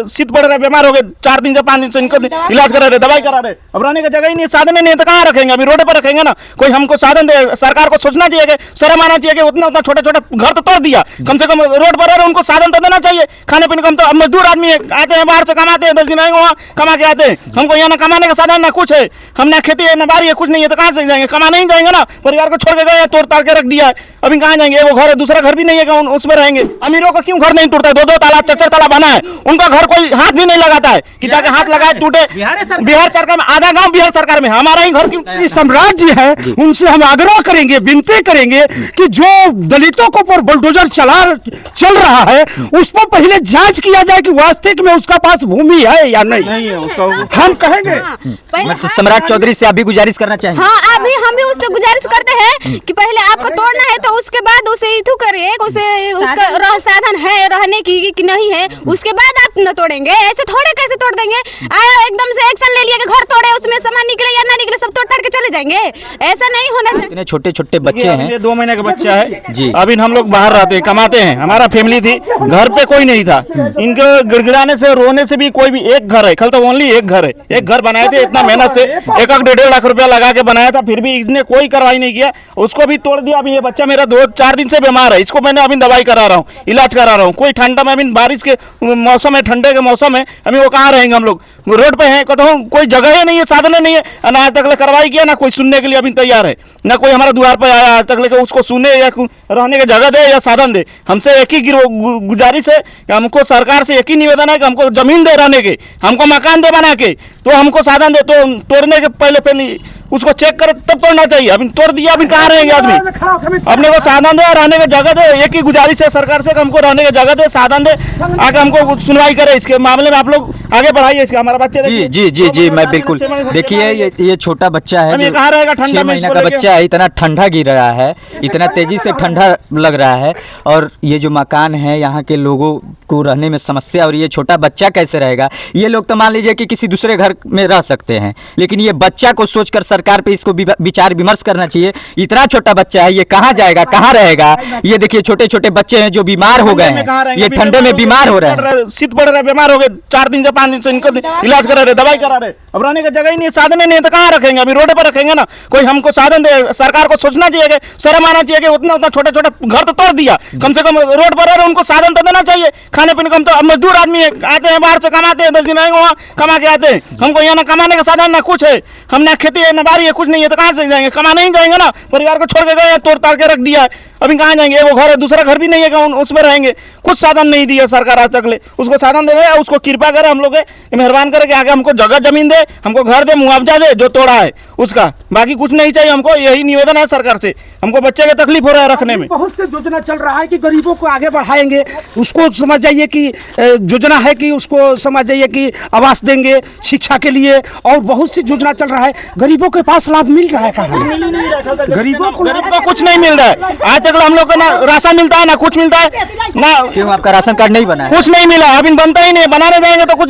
शीत पड़ रहा है, बीमार हो गए, 4 दिन से 5 दिन से इनको इलाज करा रहे, दवाई करा रहे। अब रहने का जगह ही नहीं, साधन ही नहीं तो कहाँ रखेंगे? अभी रोड पर रखेंगे ना। कोई हमको साधन दे, सरकार को सोचना चाहिए कि शर्म आना चाहिए कि उतना उतना छोटा छोटा घर तो तोड़ दिया, कम से कम रोड पर रहे उनको साधन तो देना चाहिए। खाने पीने का हम तो मजदूर आदमी है, आते हैं बाहर से कमाते हैं, 10 दिन आएंगे वहाँ कमा के आते हैं। हमको यहाँ ना कमाने का साधन ना कुछ है, हम ना खेती है ना बारी है, कुछ नहीं है, तो कहाँ से जाएंगे? कमाने ही जाएंगे ना। परिवार को छोड़ के गए, तोड़ ताड़ के रख दिया है, अभी कहाँ जाएंगे? वो घर है, दूसरा घर भी नहीं है, उसमें रहेंगे। अमीरों का क्यों घर नहीं टूटता है? 2-2 ताला 4-4 ताला बना है, उनका घर कोई हाथ भी नहीं लगाता है कि जाके हाथ लगाए टूटे। बिहार सरकार में आधा गांव बिहार सरकार में, हमारा ही घर क्यों? साम्राज्य है, उनसे हम आग्रह करेंगे, विनती करेंगे कि जो दलितों को पर बुलडोजर चल रहा है उस पर पहले जांच किया जाए कि वास्तविक में उसका पास भूमि है या नहीं है उसका। हम कहेंगे सम्राट चौधरी से अभी गुजारिश करना चाहिए। हाँ, अभी हम भी उससे गुजारिश करते हैं कि पहले आपको तोड़ना है तो उसके बाद उसे इथू करिए, उसे उसका साधन है रहने की कि नहीं है, उसके बाद आप न तोड़ेंगे। ऐसे थोड़े कैसे तोड़ देंगे? एकदम से एक्शन ले लिया कि घर तोड़े, उसमें सामान निकले या ना निकले सब तोड़ ताड़ के चले जाएंगे, ऐसा नहीं होना चाहिए। इतने छोटे छोटे बच्चे हैं, 2 महीने का बच्चा है जी। अभी हम लोग बाहर रहते हैं, कमाते हैं, हमारा फैमिली थी, घर पे कोई नहीं था। इनके गिड़गिड़ाने से रोने से भी कोई भी एक घर है, कल तो ओनली एक घर है, एक घर बनाए थे इतना मेहनत से, 1-1.5 लाख रुपया लगा के बनाया था, फिर भी इसने कोई कार्रवाई नहीं किया, उसको भी तोड़ दिया। अभी ये बच्चा मेरा 2-4 दिन से बीमार है, इसको मैंने अभी दवाई करा रहा हूँ, इलाज करा रहा हूँ। कोई ठंडा में, अभी बारिश के मौसम है, ठंडे के मौसम है, अभी वो कहाँ रहेंगे? हम लोग रोड पे हैं, कहता हूँ कोई जगह ही नहीं है, साधन नहीं है। आज तक कार्रवाई किया ना, कोई सुनने के लिए अभी तैयार है ना, कोई हमारा द्वार पर आया आज तक लेकर उसको सुने या रहने की जगह दे या साधन दे। हमसे एक ही गुजारिश है कि हमको सरकार से एक ही निवेदन है कि हमको जमीन दे रहने के, हमको मकान दे बना के, तो हमको साधन दे। तो तोड़ने के पहले फिर उसको चेक कर तब तोड़ना चाहिए। अभी तोड़ दिया, अभी कहाँ रहेंगे आदमी? अपने को साधन दे, रहने की जगह दे। एक ही गुजारिश है सरकार से कि हमको रहने की जगह दे, साधन दे, आगे हमको सुनवाई करे इसके मामले में। आप लोग आगे बढ़ाइए इसके, हमारा बच्चे जी जी जी जी मैं बिल्कुल। देखिए ये छोटा बच्चा है, कहाँ रहेगा? ठंडा 6 महीने का बच्चा है, इतना ठंडा गिर रहा है, इतना तेजी से ठंडा लग रहा है, और ये जो मकान है यहाँ के लोगों को रहने में समस्या, और ये छोटा बच्चा कैसे रहेगा? ये लोग तो मान लीजिए कि किसी दूसरे घर में रह सकते हैं, लेकिन ये बच्चा को सोचकर सरकार पे इसको विचार विमर्श करना चाहिए। इतना छोटा बच्चा है, ये कहाँ जाएगा, कहाँ रहेगा? ये देखिए छोटे छोटे बच्चे हैं जो बीमार हो गए हैं, ये ठंडे में बीमार हो रहे हैं, शीत पड़ रहा है, बीमार हो गए, 4 दिन से 5 दिन से इनको इलाज करा रहे, दवाई करा रहे। अब रहने का जगह ही नहीं, साधन ही नहीं तो कहाँ रखेंगे? अभी रोड पर रखेंगे ना। कोई हमको साधन दे, सरकार को सोचना चाहिए कि शर्म आना चाहिए कि उतना उतना छोटा छोटा घर तो तोड़ दिया, कम से कम रोड पर रहे उनको साधन तो देना चाहिए। खाने पीने का हम तो मजदूर आदमी है, आते हैं बाहर से कमाते हैं, 10 दिन आएंगे वहाँ कमा के आते हैं। हमको यहाँ ना कमाने का साधन ना कुछ है, हम ना खेती है ना बारी है, कुछ नहीं है, तो कहाँ से जाएंगे? कमाने ही जाएंगे ना। परिवार को छोड़ के गए, तोड़ ताड़ के रख दिया है, अभी कहाँ जाएंगे? वो घर है, दूसरा घर भी नहीं है, उसमें रहेंगे। कुछ साधन नहीं दिया सरकार आज तक ले, उसको साधन दे रहे, उसको कृपा करे, हम लोग मेहरबान करे कि आगे हमको जगह जमीन दे, हमको घर दे, मुआवजा दे जो तोड़ा है उसका, बाकी कुछ नहीं चाहिए हमको। यही निवेदन है सरकार से, हमको बच्चे की तकलीफ हो रहा है रखने में। बहुत से योजना चल रहा है कि गरीबों को आगे बढ़ाएंगे, उसको समझ जाइए कि योजना है कि उसको समझ जाइए कि आवास देंगे शिक्षा के लिए, और बहुत सी योजना चल रहा है। गरीबों के पास लाभ मिल रहा है कहाँ? गरीबों को कुछ नहीं मिल रहा है आज तक। हम लोग को ना राशन मिलता है ना कुछ मिलता है ना। क्यों आपका राशन कार्ड नहीं बना है? कुछ नहीं मिला, अभी बनता ही नहीं, बनाने जाएंगे तो कुछ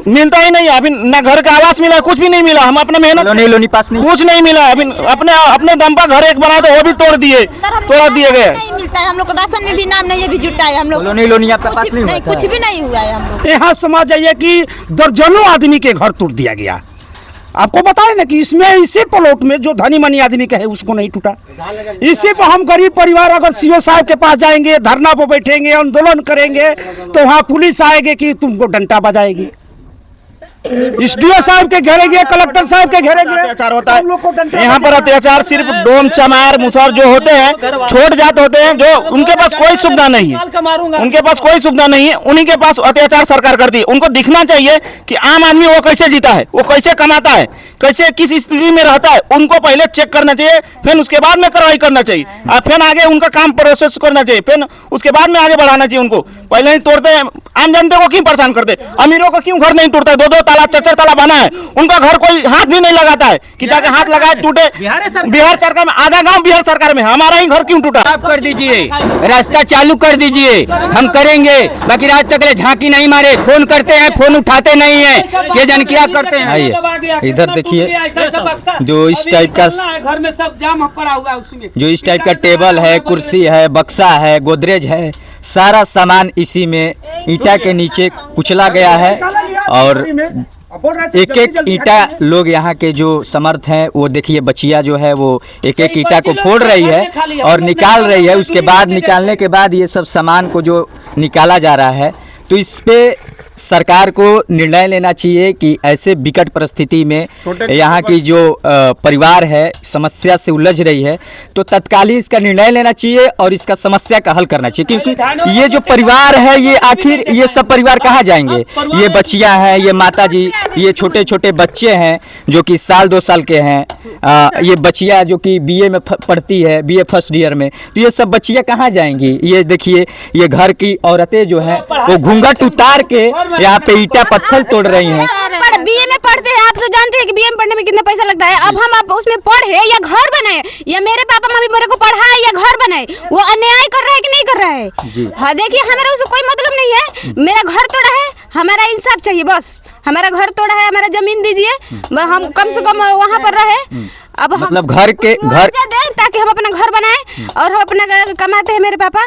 मिलता ही नहीं। अभी ना घर का आवास मिला, कुछ भी नहीं मिला। हम अपने मेहनत लोनी पास नहीं, कुछ नहीं मिला। अभी अपने दम पर घर एक बनाए तो वो भी तोड़ दिए गए। नहीं मिलता है हम लोग को, राशन में भी नाम नहीं है, भी जुटा है हम लोग। लोनी आपका पास नहीं, कुछ भी नहीं हुआ है हम लोग। यहाँ समझ जाइए कि दर्जनों आदमी के घर तोड़ दिया गया। आपको बताए ना कि इसमें इसी प्लॉट में जो धनी मनी आदमी का है उसको नहीं टूटा। इसी पर हम गरीब परिवार अगर सीओ साहब के पास जाएंगे, धरना पर बैठेंगे, आंदोलन करेंगे, तो वहाँ पुलिस आएगी कि तुमको डंडा बजाएगी। एसडीओ साहब के घेरेंगे, कलेक्टर साहब के घेरेंगे। अत्याचार होता है यहाँ पर। अत्याचार सिर्फ डोम चमार मुसहर जो होते हैं, छोट जात होते हैं, जो उनके पास कोई सुविधा नहीं है, उनके पास कोई सुविधा नहीं है, उन्हीं के पास अत्याचार सरकार करती है। उनको दिखना चाहिए कि आम आदमी वो कैसे जीता है, वो कैसे कमाता है, कैसे किस स्थिति में रहता है। उनको पहले चेक करना चाहिए, फिर उसके बाद में कार्रवाई करना चाहिए, और फिर आगे उनका काम प्रोसेस करना चाहिए, फिर उसके बाद में आगे बढ़ाना चाहिए। उनको पहले ही तोड़ते हैं, आम जनता को क्यों परेशान करते? अमीरों का क्यों घर नहीं टूटता है? 2-2 ताला 4-4 ताला बना है, उनका घर कोई हाथ भी नहीं लगाता है कि जाके हाथ लगाए टूटे। बिहार सरकार में आधा गांव बिहार सरकार में, हमारा ही घर क्यों टूटा? आप कर दीजिए, रास्ता चालू कर दीजिए, हम करेंगे। बाकी आज तक झांकी नहीं मारे, फोन करते हैं, फोन उठाते नहीं है, ये जन क्या करते हैं। आइए इधर देखिए, जो इस टाइप का घर में सब जाम पड़ा हुआ है, उसमें जो इस टाइप का टेबल है, कुर्सी है, बक्सा है, गोदरेज है, सारा सामान इसी में ईंटा के नीचे कुचला गया है और एक एक ईंटा लोग यहाँ के जो समर्थ हैं वो देखिए बच्चियाँ जो है वो एक एक ईंटा को फोड़ रही है और निकाल रही है। उसके बाद निकालने के बाद ये सब सामान को जो निकाला जा रहा है तो इस पे सरकार को निर्णय लेना चाहिए कि ऐसे विकट परिस्थिति में यहाँ की जो परिवार है समस्या से उलझ रही है तो तत्कालीन इसका निर्णय लेना चाहिए और इसका समस्या का हल करना चाहिए, क्योंकि ये जो परिवार है ये आखिर ये सब परिवार कहाँ जाएंगे। ये बच्चियाँ हैं, ये माताजी, ये छोटे छोटे बच्चे हैं जो कि 1-2 साल के हैं, ये बच्चियाँ जो कि बीए में पढ़ती है, बीए फर्स्ट ईयर में, तो ये सब बच्चियाँ कहाँ जाएंगी। ये देखिए ये घर की औरतें जो हैं वो घूंघट उतार के यहाँ पे ईंटा पत्थर तोड़ रही हैं। बीए में पढ़ते हैं, आप तो जानते हैं कि बीए में पढ़ने में कितना पैसा लगता है। अब हम आप उसमें पढ़े या घर बनाए या मेरे पापा मम्मी मेरे को पढ़ाए या घर बनाए, वो अन्याय कर रहा है कि नहीं कर रहा है। हाँ देखिए हमारा उससे कोई मतलब नहीं है, मेरा घर तोड़ा है, हमारा इंसाफ चाहिए बस। हमारा घर तोड़ा है, हमारा जमीन दीजिए, हम कम से कम वहाँ पर रहे। अब मतलब घर दें ताकि हम अपना घर बनाए और हम अपना कमाते हैं, मेरे पापा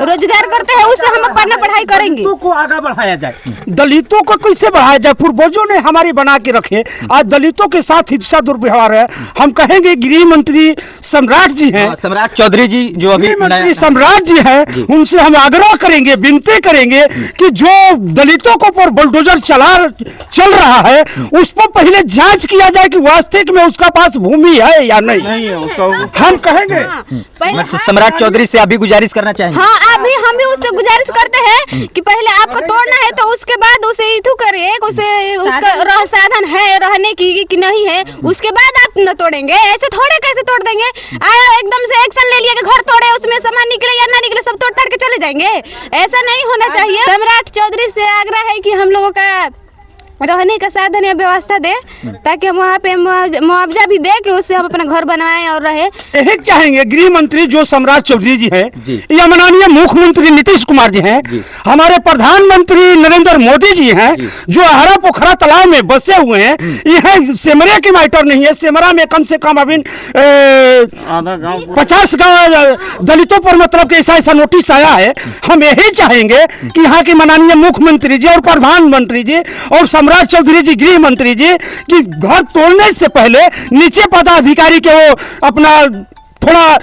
रोजगार करते हैं, उससे हम अपना पढ़ाई करेंगे। दलितों को आगे बढ़ाया जाए, दलितों को कैसे बढ़ाया जाए। पूर्वजों ने हमारी बना के रखे, आज दलितों के साथ हिंसा दुर्व्यवहार है। हम कहेंगे गृह मंत्री सम्राट जी हैं, सम्राट चौधरी जी जो अभी मंत्री सम्राट जी हैं, उनसे हम आग्रह करेंगे, विनती करेंगे कि जो दलितों को पर बुलडोजर चल रहा है उस पर पहले जांच किया जाए कि वास्तविक में उसका पास भूमि है या नहीं है उसका। हम कहेंगे सम्राट चौधरी से अभी गुजारिश करना चाहेंगे। हाँ अभी हम भी उससे गुजारिश करते हैं कि पहले आपको तोड़ना है तो उसके बाद उसे इथू करिए, उसे उसका साधन है रहने की कि नहीं है, उसके बाद आप न तोड़ेंगे। ऐसे थोड़े कैसे तोड़ देंगे, आया एकदम से एक्शन ले लिया कि घर तोड़े, उसमें सामान निकले या ना निकले सब तोड़ ताड़ के चले जाएंगे। ऐसा नहीं होना चाहिए। सम्राट चौधरी से आग्रह है कि हम लोगों का रहने का साधन या व्यवस्था दे ताकि हम वहाँ पे मुआवजा भी दे कि उससे हम अपना घर बनवाएं और रहे। यही चाहेंगे गृह मंत्री जो सम्राट चौधरी जी हैं या माननीय मुख्यमंत्री नीतीश कुमार जी हैं, हमारे प्रधानमंत्री नरेंद्र मोदी जी हैं जो हरा पोखरा तालाब में बसे हुए हैं। यह सेमरे की मैटर नहीं है, सेमरा में कम से कम अभी 50 गाँव दलितों पर मतलब कि ऐसा नोटिस आया है। हम यही चाहेंगे कि यहाँ के माननीय मुख्यमंत्री जी और प्रधानमंत्री जी और सम्राट चौधरी जी गृह मंत्री जी कि घर तोड़ने से पहले नीचे पदाधिकारी के वो अपना थोड़ा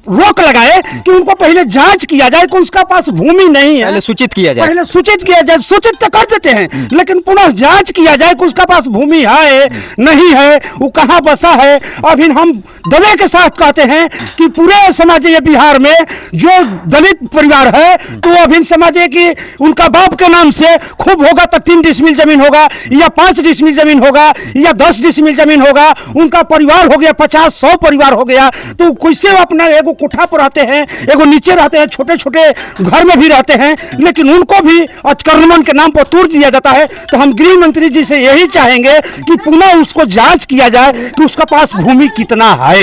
रोक लगाए कि उनको पहले जांच किया जाए कि उसका पास भूमि नहीं है, पहले सूचित किया जाए, पहले सूचित किया जाए। सूचित तो कर देते हैं लेकिन पुनः जांच किया जाए कि उसका पास भूमि है नहीं है, वो कहाँ बसा है। अभी हम दबे के साथ कहते हैं कि पूरे समाजीय बिहार में जो दलित परिवार है तो अभी समझिए कि उनका बाप के नाम से खूब होगा तो 3 डिसमिल जमीन होगा या 5 डिसमिल जमीन होगा या 10 डिसमिल जमीन होगा, उनका परिवार हो गया 50-100 परिवार हो गया, तो कैसे अपना एगो कोठा पर रहते हैं, एगो नीचे रहते हैं, छोटे छोटे घर में भी रहते हैं, लेकिन उनको भी अतिक्रमण के नाम पर तोड़ दिया जाता है। तो हम गृह मंत्री जी से यही चाहेंगे कि पुनः उसको जांच किया जाए कि उसका पास भूमि कितना है,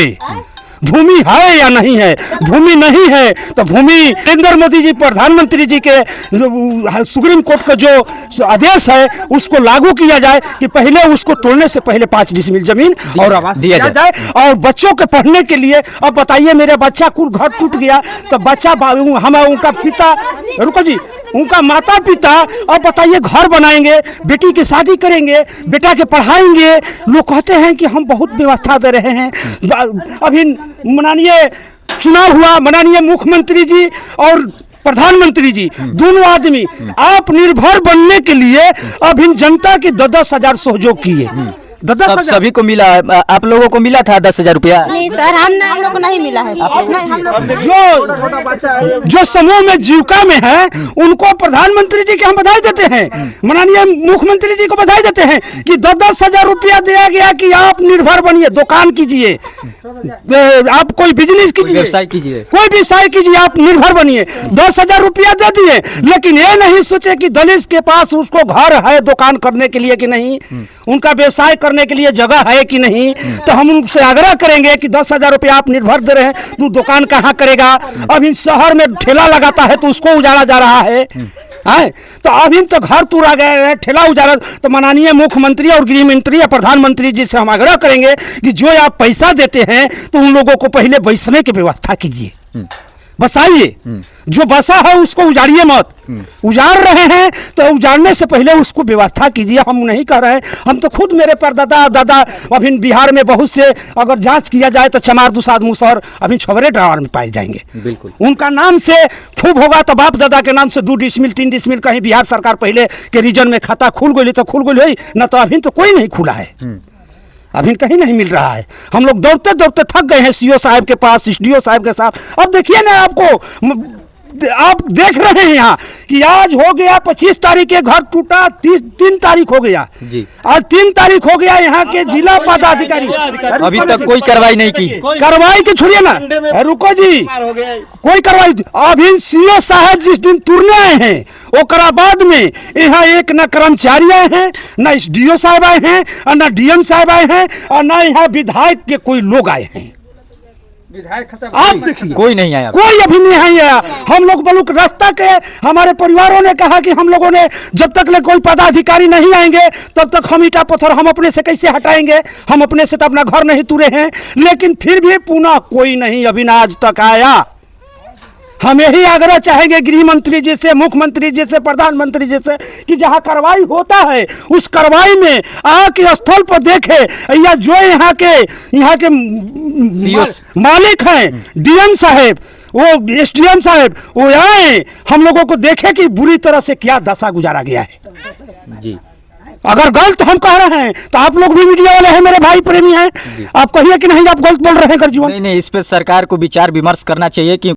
भूमि है या नहीं है। भूमि नहीं है तो भूमि नरेंद्र मोदी जी प्रधानमंत्री जी के सुप्रीम कोर्ट का जो आदेश है उसको लागू किया जाए कि पहले उसको तोड़ने से पहले 5 डिसमिल जमीन और आवास दिया जाए। और बच्चों के पढ़ने के लिए अब बताइए मेरे बच्चा को घर टूट गया तो बच्चा हम उनका पिता रुको जी उनका माता पिता अब बताइए घर बनाएंगे, बेटी की शादी करेंगे, बेटा के पढ़ाएंगे। लोग कहते हैं कि हम बहुत व्यवस्था दे रहे हैं। अभी माननीय चुनाव हुआ, माननीय मुख्यमंत्री जी और प्रधानमंत्री जी दोनों आदमी आप निर्भर बनने के लिए अभी जनता की 10,000 सहयोग किए। सभी को मिला, आप लोगों को मिला था 10,000 रुपया? नहीं सर, हम लोग को नहीं मिला है। नहीं, हम लोग जो समूह में जीविका में है उनको प्रधानमंत्री जी के हम बधाई देते हैं, माननीय मुख्यमंत्री जी को बधाई देते हैं कि 10,000 रुपया दिया गया कि आप निर्भर बनिए, दुकान कीजिए, आप कोई बिजनेस कीजिए, व्यवसाय कीजिए, कोई व्यवसाय कीजिए, आप निर्भर बनिए। 10,000 रुपया दे दिए, लेकिन ये नहीं सोचे कि दलित के पास उसको घर है दुकान करने के लिए कि नहीं, उनका व्यवसाय करने के लिए जगह है कि नहीं। तो हम उनसे आग्रह करेंगे कि 10,000 रुपया आप निर्भर दे रहे हैं, तो दुकान कहाँ करेगा। अभी शहर में ठेला लगाता है तो उसको उजाड़ा जा रहा है, तो अभी तो घर तोड़ा गया है, ठेला उजाड़ा। तो माननीय मुख्यमंत्री और गृह मंत्री या प्रधानमंत्री जी से हम आग्रह करेंगे कि जो आप पैसा देते हैं तो उन लोगों को पहले बैठने की व्यवस्था कीजिए, बसाइए, जो बसा है उसको उजाड़िए मत। उजाड़ रहे हैं तो उजाड़ने से पहले उसको व्यवस्था कीजिए। हम नहीं कह रहे हैं, हम तो खुद मेरे परदादा दादा अभी बिहार में बहुत से अगर जांच किया जाए तो चमार दुसाद मुसहर अभी छबरे ड्रावर में पाए जाएंगे। बिल्कुल। उनका नाम से खूब होगा तो बाप दादा के नाम से 2 डिसमिल 3 डिसमिल कहीं बिहार सरकार पहले के रीजन में खाता खुल गई तो खुल गई, न तो अभी तो कोई नहीं खुला है, अभी कहीं नहीं मिल रहा है। हम लोग दौड़ते दौड़ते थक गए हैं सीओ साहब के पास, एसडीओ साहब के साथ। अब देखिए ना, आप देख रहे हैं यहाँ कि आज हो गया 25 तारीख के घर टूटा, 3 तारीख हो गया जी। आज 3 तारीख हो गया। यहाँ के जिला पदाधिकारी अभी तक कोई कार्रवाई नहीं की। कार्रवाई के छोड़िए ना, रुको जी, कोई कार्रवाई अभी सीओ साहब जिस दिन तुरने आए हैं ओकरा बाद में यहाँ एक न कर्मचारी आए हैं, न एसडीओ साहब आए हैं, और न डीएम साहब आए हैं, और न यहाँ विधायक के कोई लोग आए हैं। आप देखिए कोई नहीं आया। कोई अभी नहीं आया। हम लोग बलुक रास्ता के हमारे परिवारों ने कहा कि हम लोगों ने जब तक ले कोई पदाधिकारी नहीं आएंगे तब तक हम ईटा पत्थर हम अपने से कैसे हटाएंगे, हम अपने से तो अपना घर नहीं तुरे हैं। लेकिन फिर भी पुनः कोई नहीं अभी आज तक आया। हम यही आग्रह चाहेंगे गृह मंत्री जी से, मुख्यमंत्री जी से, प्रधानमंत्री जी से कि जहाँ कार्रवाई होता है उस कार्रवाई में आके स्थल पर देखे, या जो यहाँ के मालिक हैं डीएम साहब, वो एसडीएम साहब, वो आए हम लोगों को देखे कि बुरी तरह से क्या दशा गुजारा गया है। जी। अगर गलत हम कह रहे हैं तो आप लोग भी मीडिया वाले हैं, मेरे भाई प्रेमी हैं, आप कहिए कि नहीं आप गलत बोल रहे हैं। नहीं, इस पे सरकार को विचार विमर्श करना चाहिए कि